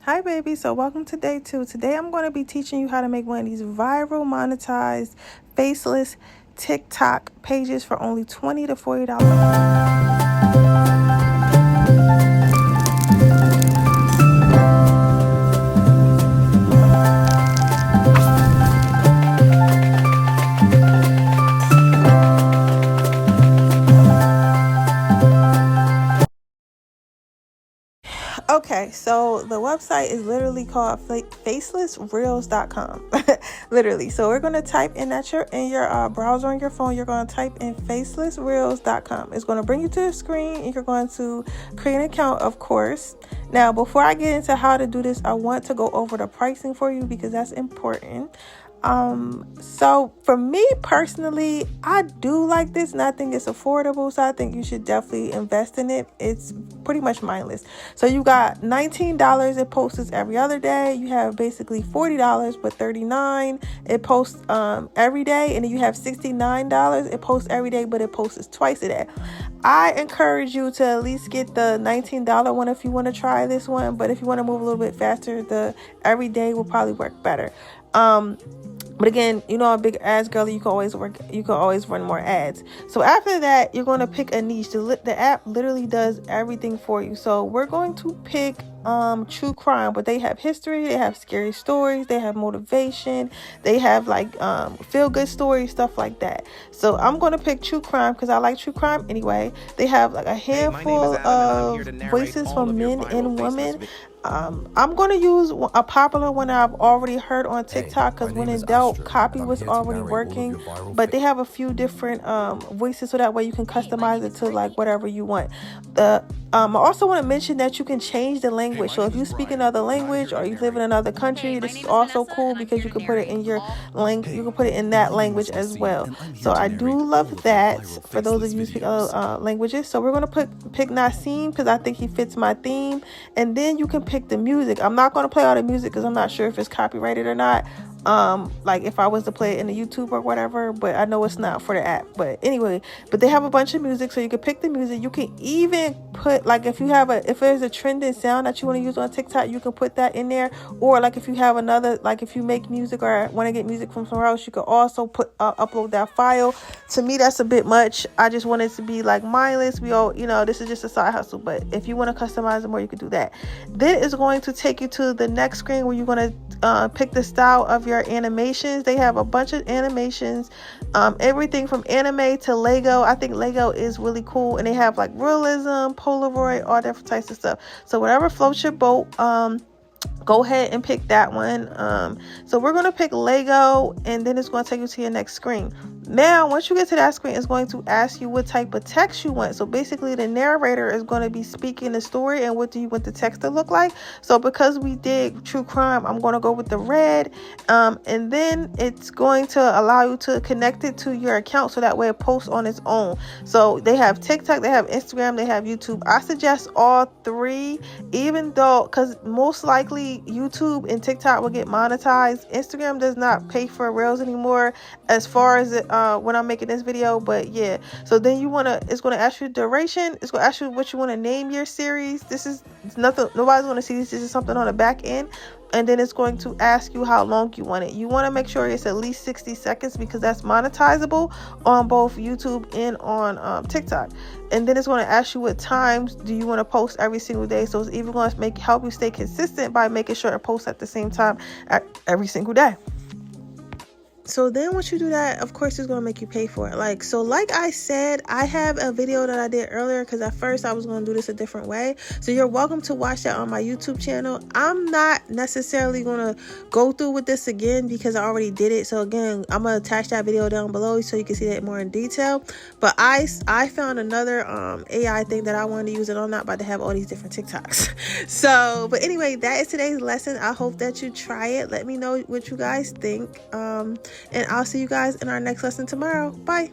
Hi baby, so welcome to day 2. Today I'm going to be teaching you how to make one of these viral monetized faceless TikTok pages for only $20 to $40. Okay, so the website is literally called facelessreels.com. Literally. So we're going to type in your browser on your phone. You're going to type in facelessreels.com. It's going to bring you to the screen and you're going to create an account, of course. Now, before I get into how to do this, I want to go over the pricing for you because that's important. So for me personally, I do like this and I think it's affordable, so I think you should definitely invest in it. It's pretty much mindless. So you got $19, it posts every other day. You have basically $40 but $39 it posts every day, and then you have $69 it posts every day but it posts twice a day. I encourage you to at least get the $19 one if you want to try this one, but if you want to move a little bit faster, the everyday will probably work better. But again, you know, a big ads girl, you can always run more ads. So after that, you're going to pick a niche. The app literally does everything for you. So we're going to pick true crime, but they have history, they have scary stories, they have motivation, they have like feel good stories, stuff like that. So I'm going to pick true crime because I like true crime anyway. They have like a handful of voices from men and women. I'm going to use a popular one I've already heard on TikTok because when in doubt, copy was already working, but they have a few different voices so that way you can customize it to like whatever you want. I also want to mention that you can change the language. So if you speak another language or you live in another country, this is also cool because you can put it in your language. You can put it in that language as well. So I do love that for those of you who speak other languages. So we're going to pick Nassim because I think he fits my theme. And then you can pick the music. I'm not going to play all the music because I'm not sure if it's copyrighted or not. Like if I was to play it in the YouTube or whatever, but I know it's not for the app. But anyway, but they have a bunch of music, so you can pick the music. You can even put like if there's a trending sound that you want to use on TikTok, you can put that in there. Or like if you have another, like if you make music or want to get music from somewhere else, you could also upload that file. To me, that's a bit much. I just want it to be like mindless. We all, this is just a side hustle. But if you want to customize it more, you can do that. Then it's going to take you to the next screen where you're going to pick the style of your animations. They have a bunch of animations, everything from anime to Lego. I think Lego is really cool, and they have like realism, Polaroid, all different types of stuff. So whatever floats your boat, go ahead and pick that one. So we're going to pick Lego, and then it's going to take you to your next screen. Now, once you get to that screen, it's going to ask you what type of text you want. So basically, the narrator is going to be speaking the story, and what do you want the text to look like? So because we did true crime, I'm going to go with the red. And then it's going to allow you to connect it to your account so that way it posts on its own. So they have TikTok, they have Instagram, they have YouTube. I suggest all three, even though, because most likely YouTube and TikTok will get monetized. Instagram does not pay for Reels anymore as far as it when I'm making this video, but yeah. So then it's going to ask you duration. It's going to ask you what you want to name your series. This is nothing, nobody's going to see this. This is something on the back end. And then it's going to ask you how long you want it. You want to make sure it's at least 60 seconds because that's monetizable on both YouTube and on TikTok. And then it's going to ask you what times do you want to post every single day. So it's even going to help you stay consistent by making sure it posts at the same time every single day. So then once you do that, of course, it's going to make you pay for it. Like I said, I have a video that I did earlier because at first I was going to do this a different way. So you're welcome to watch that on my YouTube channel. I'm not necessarily going to go through with this again because I already did it. So again, I'm going to attach that video down below so you can see that more in detail. But I found another AI thing that I wanted to use, and I'm not about to have all these different TikToks. So, but anyway, that is today's lesson. I hope that you try it. Let me know what you guys think. And I'll see you guys in our next lesson tomorrow. Bye.